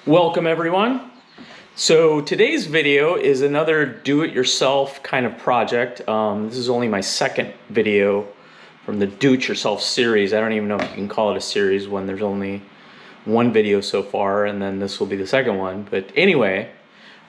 Welcome everyone. So today's video is another do-it-yourself kind of project. This is only my second video from the do-it-yourself series. I don't even know if you can call it a series when there's only one video so far, and then this will be the second one. But anyway,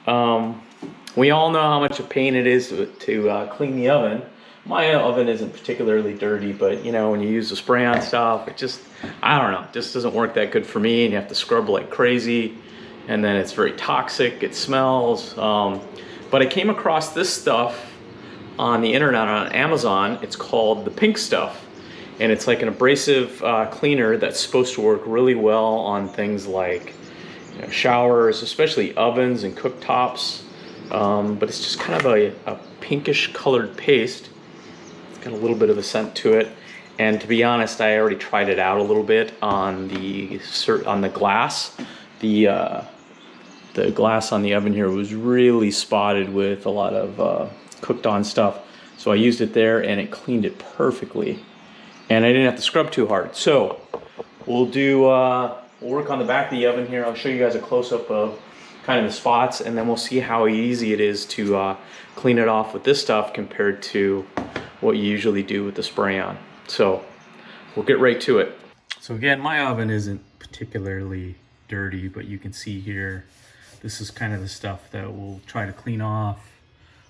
we all know how much a pain it is to clean the oven. My oven isn't particularly dirty, but you know, when you use the spray-on stuff, it just, I don't know, it just doesn't work that good for me, and you have to scrub like crazy, and then it's very toxic, it smells. But I came across this stuff on the internet on Amazon. It's called the Pink Stuff, and it's like an abrasive cleaner that's supposed to work really well on things like, you know, showers, especially ovens and cooktops. But it's just kind of a pinkish colored paste. Got a little bit of a scent to it, and to be honest, I already tried it out a little bit on the glass. The glass on the oven here was really spotted with a lot of cooked on stuff, so I used it there and it cleaned it perfectly, and I didn't have to scrub too hard. So we'll work on the back of the oven here. I'll show you guys a close-up of kind of the spots, and then we'll see how easy it is to clean it off with this stuff compared to what you usually do with the spray-on. So we'll get right to it. So again, my oven isn't particularly dirty, but you can see here, this is kind of the stuff that we'll try to clean off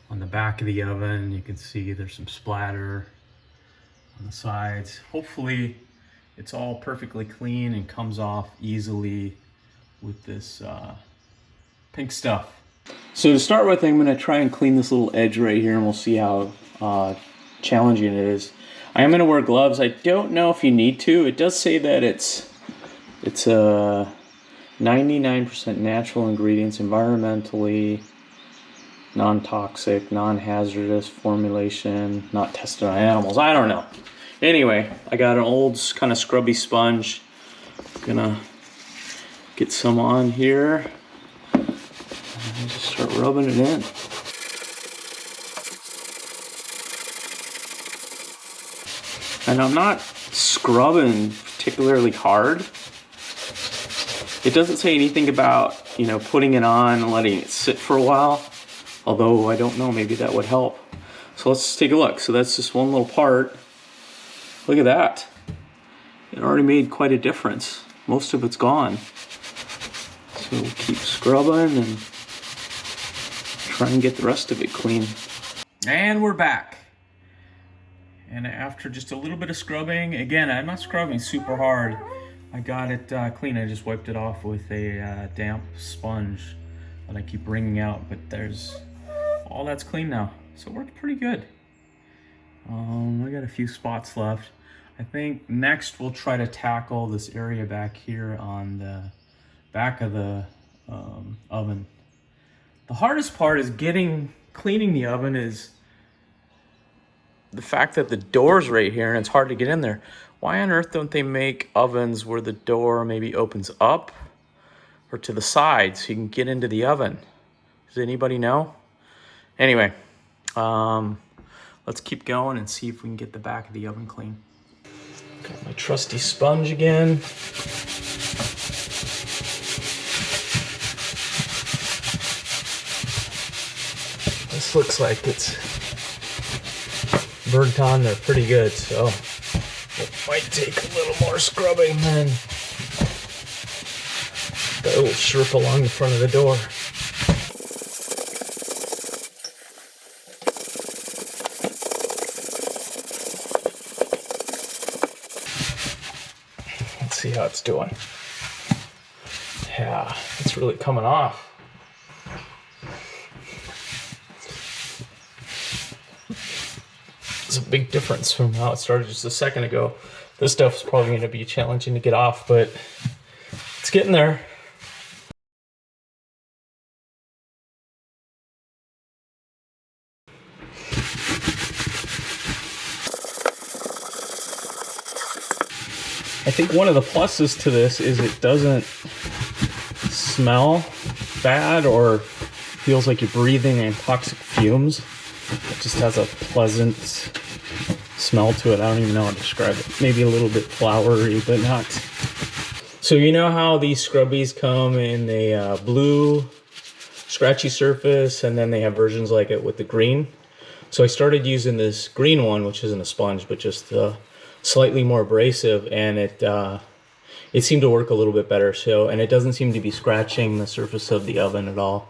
on the back of the oven. You can see there's some splatter on the sides. Hopefully it's all perfectly clean and comes off easily with this Pink Stuff. So to start with, I'm gonna try and clean this little edge right here, and we'll see how challenging it is. I am going to wear gloves. I don't know if you need to. It does say that it's 99% natural ingredients, environmentally non-toxic, non-hazardous formulation, not tested on animals. I don't know. Anyway, I got an old kind of scrubby sponge. I'm gonna get some on here and just start rubbing it in. And I'm not scrubbing particularly hard. It doesn't say anything about, you know, putting it on and letting it sit for a while. Although I don't know, maybe that would help. So let's take a look. So that's just one little part. Look at that. It already made quite a difference. Most of it's gone. So we'll keep scrubbing and try and get the rest of it clean. And we're back. And after just a little bit of scrubbing, again, I'm not scrubbing super hard. I got it clean. I just wiped it off with a damp sponge that I keep wringing out, but all that's clean now. So it worked pretty good. I got a few spots left. I think next we'll try to tackle this area back here on the back of the oven. The hardest part is cleaning the oven is the fact that the door's right here and it's hard to get in there. Why on earth don't they make ovens where the door maybe opens up or to the side so you can get into the oven? Does anybody know? Anyway, let's keep going and see if we can get the back of the oven clean. Got my trusty sponge again. This looks like it's burnt on there pretty good, so it might take a little more scrubbing than that little strip along the front of the door. Let's see how it's doing. Yeah, it's really coming off. It's a big difference from how it started just a second ago. This stuff's probably going to be challenging to get off, but it's getting there. I think one of the pluses to this is it doesn't smell bad or feels like you're breathing in toxic fumes. It just has a pleasant smell to it. I don't even know how to describe it. Maybe a little bit flowery, but not So you know how these scrubbies come in a blue scratchy surface, and then they have versions like it with the green. So I started using this green one, which isn't a sponge, but just slightly more abrasive, and it seemed to work a little bit better. So, and it doesn't seem to be scratching the surface of the oven at all.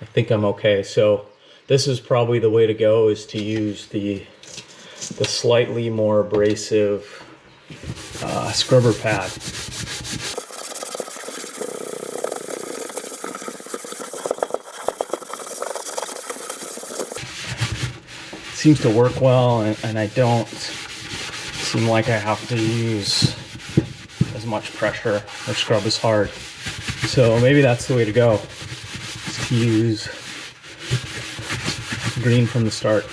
I think I'm okay. So this is probably the way to go, is to use the slightly more abrasive scrubber pad. Seems to work well, and I don't seem like I have to use as much pressure or scrub as hard. So maybe that's the way to go, is to use green from the start.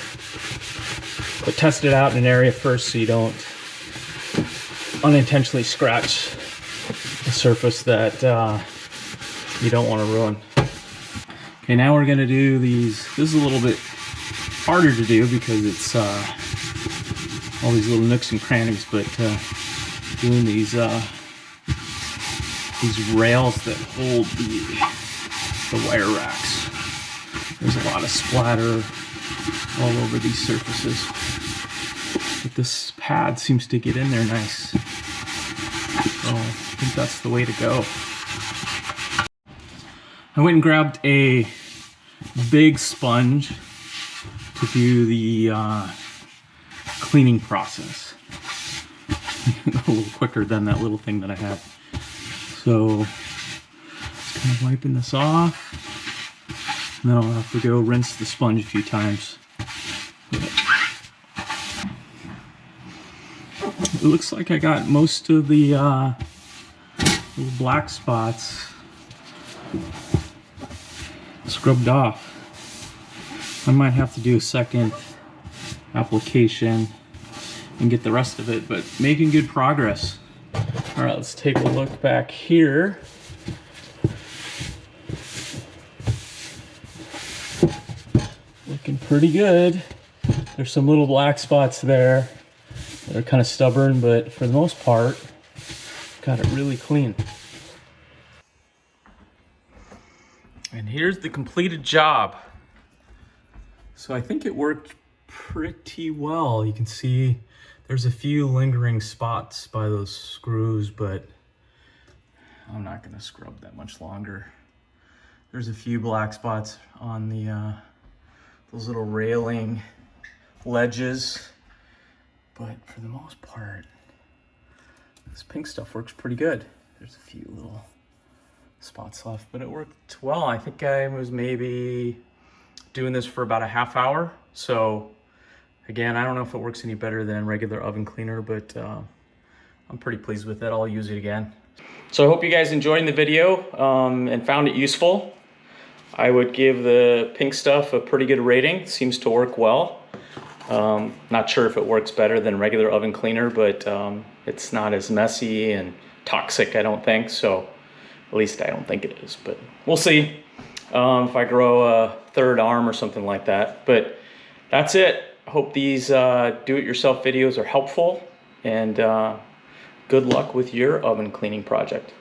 But test it out in an area first so you don't unintentionally scratch a surface that you don't want to ruin. Okay, now we're gonna do these. This is a little bit harder to do because it's all these little nooks and crannies, but doing these rails that hold the wire racks. There's a lot of splatter all over these surfaces, but this pad seems to get in there nice. So I think that's the way to go. I went and grabbed a big sponge to do the cleaning process. A little quicker than that little thing that I had. So just kind of wiping this off, and then I'll have to go rinse the sponge a few times. It looks like I got most of the little black spots scrubbed off. I might have to do a second application and get the rest of it, but making good progress. All right, let's take a look back here. Looking pretty good. There's some little black spots there. They're kind of stubborn, but for the most part, got it really clean. And here's the completed job. So I think it worked pretty well. You can see there's a few lingering spots by those screws, but I'm not gonna scrub that much longer. There's a few black spots on the those little railing ledges, but for the most part, this pink stuff works pretty good. There's a few little spots left, but it worked well. I think I was maybe doing this for about a half hour. So again, I don't know if it works any better than regular oven cleaner, but I'm pretty pleased with it. I'll use it again. So I hope you guys enjoyed the video and found it useful. I would give the pink stuff a pretty good rating. Seems to work well. Not sure if it works better than regular oven cleaner, but it's not as messy and toxic, I don't think. So at least I don't think it is, but we'll see if I grow a third arm or something like that. But that's it. I hope these do-it-yourself videos are helpful, and good luck with your oven cleaning project.